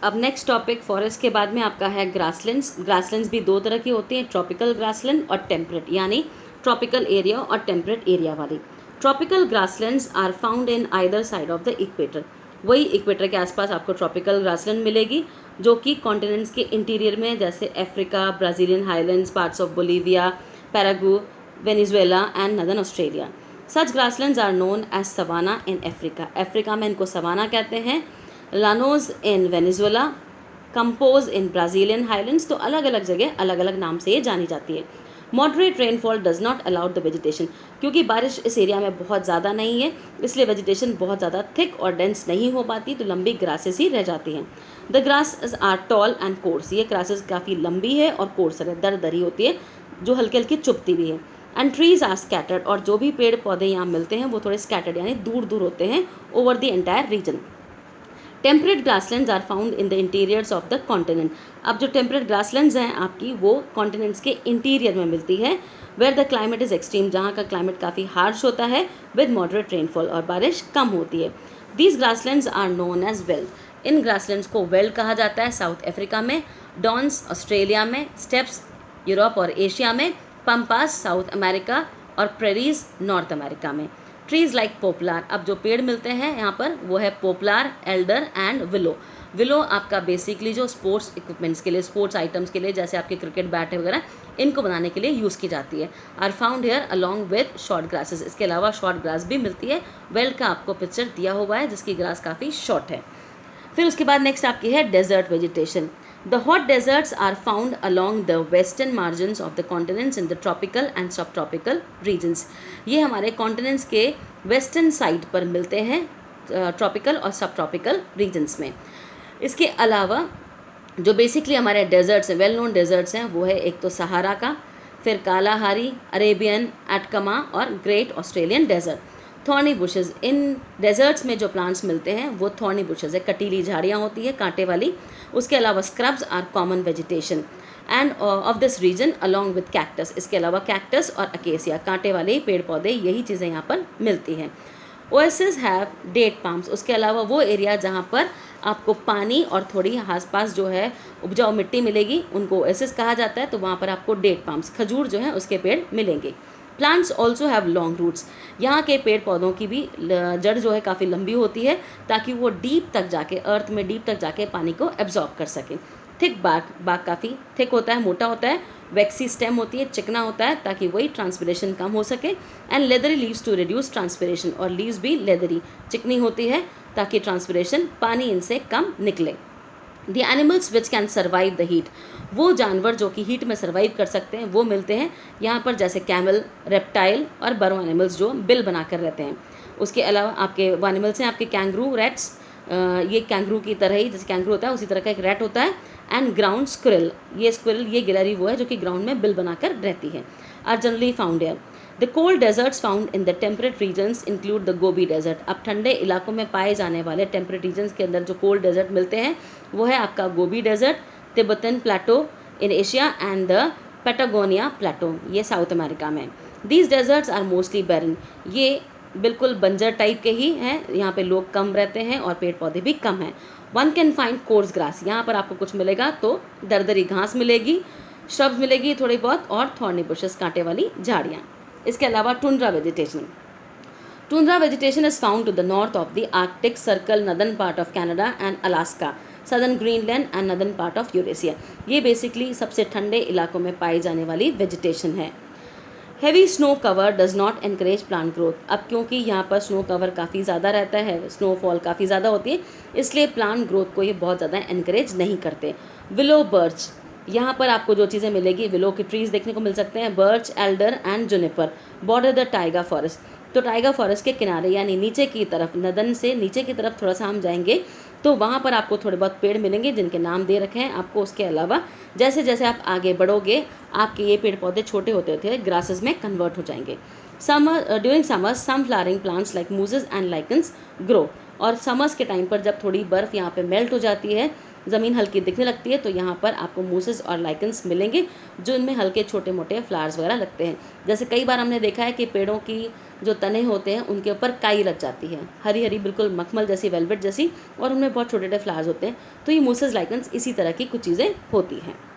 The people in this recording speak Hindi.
अब नेक्स्ट टॉपिक फॉरेस्ट के बाद में आपका है ग्रासलैंड्स। ग्रासलैंड्स भी दो तरह की होती हैं, ट्रॉपिकल ग्रासलैंड और टेम्परेट, यानी ट्रॉपिकल एरिया और टेम्परेट एरिया वाली। Tropical grasslands are found in either side of the equator. वही इक्वेटर के आसपास आपको ट्रॉपिकल ग्रासलैंड मिलेगी जो कि कॉन्टिनेंट्स के इंटीरियर में, जैसे Africa, Brazilian highlands, parts of Bolivia, Paraguay, Venezuela and northern Australia. Such grasslands are known as savanna in Africa. Africa में इनको सवाना कहते हैं। Llanos in Venezuela, campos in Brazilian highlands. तो अलग अलग जगह अलग अलग नाम से ये जानी जाती है। Moderate rainfall does not allowed the vegetation. क्योंकि बारिश इस एरिया में बहुत ज़्यादा नहीं है, इसलिए वेजिटेशन बहुत ज़्यादा थिक और डेंस नहीं हो पाती, तो लंबी ग्रासेस ही रह जाती हैं। The grasses are tall and coarse. ये ग्रासेस काफ़ी लंबी है और कोर्स है, दर दरी होती है, जो हल्की हल्की चुभती भी है। And trees are scattered. और जो भी पेड़ पौधे यहाँ मिलते हैं वो थोड़े स्कैटर्ड यानी दूर दूर होते हैं over the entire region. Temperate grasslands are found in the interiors of the continent. अब जो टेम्परेट ग्रासलैंड्स हैं आपकी, वो कॉन्टिनेंट्स के इंटीरियर में मिलती है, where the climate is extreme, जहाँ का क्लाइमेट काफ़ी हार्श होता है, विद मॉडरेट रेनफॉल, और बारिश कम होती है। These grasslands are known as veld. इन ग्रासलैंड्स को वेल्ड कहा जाता है साउथ अफ्रीका में, डॉन्स ऑस्ट्रेलिया में, स्टेप्स यूरोप और एशिया में, पम्पास साउथ अमेरिका और प्रेरीज नॉर्थ अमेरिका में। Trees like poplar. अब जो पेड़ मिलते हैं यहाँ पर वो है poplar, alder and willow. Willow आपका बेसिकली जो स्पोर्ट्स इक्विपमेंट्स के लिए, स्पोर्ट्स आइटम्स के लिए, जैसे आपके क्रिकेट बैट वगैरह, इनको बनाने के लिए यूज़ की जाती है। Are found here along with short grasses. इसके अलावा शॉर्ट ग्रास भी मिलती है। वेल्ड का आपको पिक्चर दिया हुआ है जिसकी ग्रास काफ़ी शॉर्ट है। फिर उसके बाद नेक्स्ट आपकी है desert vegetation. The hot deserts are found along the western margins of the continents in the tropical and subtropical regions. ये हमारे continents के western side पर मिलते हैं tropical और subtropical regions में। इसके अलावा जो बेसिकली हमारे डेजर्ट्स हैं, वेल नोन डेजर्ट्स हैं, वो है एक तो सहारा का, फिर कालाहारी, अरेबियन, एटकमा और great Australian desert. Thorny bushes. इन डेजर्ट्स में जो प्लांट्स मिलते हैं वो थॉर्नी बुशेज़ है, कटीली झाड़ियाँ होती है कांटे वाली। उसके अलावा scrubs are common vegetation and of this region along with cactus. इसके अलावा कैक्टस और अकेसिया, कांटे वाले पेड़ पौधे, यही चीज़ें यहाँ पर मिलती हैं। Oasis have date palms. उसके अलावा वो एरिया जहाँ पर आपको पानी और थोड़ी आसपास जो है उपजाऊ मिट्टी मिलेगी, उनको ओएसिस कहा जाता है। तो वहाँ पर आपको डेट पाम्स, खजूर जो है उसके पेड़ मिलेंगे। Plants also have long roots. यहाँ के पेड़ पौधों की भी जड़ जो है काफ़ी लंबी होती है, ताकि वो डीप तक जाके, अर्थ में डीप तक जाके पानी को एब्जॉर्ब कर सकें। Thick bark. बार्क काफ़ी थिक होता है, मोटा होता है। वैक्सी स्टेम होती है, चिकना होता है, ताकि वही ट्रांसपिरेशन कम हो सके। And leathery leaves to reduce transpiration. और लीव्स भी लेदरी, चिकनी होती है, ताकि ट्रांसपिरेशन, पानी इनसे कम निकले। The animals which can survive the heat. वो जानवर जो कि हीट में सर्वाइव कर सकते हैं वो मिलते हैं यहाँ पर, जैसे कैमल, रेप्टाइल और बरो एनिमल्स जो बिल बनाकर रहते हैं। उसके अलावा आपके वो एनिमल्स हैं आपके कैंगरू, रैट्स, ये कैंगरू की तरह ही, जैसे कैंगरू होता है उसी तरह का एक रैट होता है। And ground squirrel. ये स्क्विरल, ये गिलहरी वो है जो कि ग्राउंड में बिल बनाकर रहती है। Are generally found here. The cold deserts found in the temperate regions include the Gobi desert. अब ठंडे इलाकों में पाए जाने वाले टेम्परेट रीजन्स के अंदर जो कोल्ड डेजर्ट मिलते हैं वो है आपका Gobi desert, Tibetan plateau in Asia and the Patagonia plateau, ये साउथ अमेरिका में। These deserts are mostly barren. ये बिल्कुल बंजर टाइप के ही हैं, यहाँ पे लोग कम रहते हैं और पेड़ पौधे भी कम हैं। One can find course grass. यहाँ पर आपको कुछ मिलेगा तो दरदरी घास मिलेगी, श्रब्स मिलेगी थोड़ी बहुत, और थॉर्नी बुशेस, कांटे वाली झाड़ियाँ। इसके अलावा tundra vegetation. Tundra vegetation is found to the north of the Arctic circle, northern part of Canada and Alaska, southern Greenland and northern part of Eurasia. ये बेसिकली सबसे ठंडे इलाकों में पाई जाने वाली वेजिटेशन है। Heavy snow cover does not encourage plant growth. अब क्योंकि यहाँ पर स्नो कवर काफ़ी ज़्यादा रहता है, स्नोफॉल काफ़ी ज़्यादा होती है, इसलिए प्लांट ग्रोथ को ये बहुत ज़्यादा एनकरेज नहीं करते। Willow birch. यहाँ पर आपको जो चीज़ें मिलेगी, विलो के ट्रीज़ देखने को मिल सकते हैं, birch, Elder and juniper. Border the Tyga forest. तो टाइगर फॉरेस्ट के किनारे यानी नीचे की तरफ, नदन से नीचे की तरफ थोड़ा सा हम जाएंगे तो वहाँ पर आपको थोड़े बहुत पेड़ मिलेंगे जिनके नाम दे रखे हैं आपको। उसके अलावा जैसे जैसे आप आगे बढ़ोगे आपके ये पेड़ पौधे छोटे होते थे ग्रासेस में कन्वर्ट हो जाएंगे। During summer some flowering plants like mosses and lichens grow. और समर्स के टाइम पर जब थोड़ी बर्फ़ यहाँ पे मेल्ट हो जाती है, ज़मीन हल्की दिखने लगती है, तो यहाँ पर आपको मूसेस और लाइकेंस मिलेंगे जो इनमें हल्के छोटे मोटे फ्लावर्स वगैरह लगते हैं। जैसे कई बार हमने देखा है कि पेड़ों की जो तने होते हैं उनके ऊपर काई लग जाती है, हरी हरी बिल्कुल मखमल जैसी, वेलवेट जैसी, और उनमें बहुत छोटे छोटे फ्लावर्स होते हैं। तो ये मूसेस लाइकेंस इसी तरह की कुछ चीज़ें होती हैं।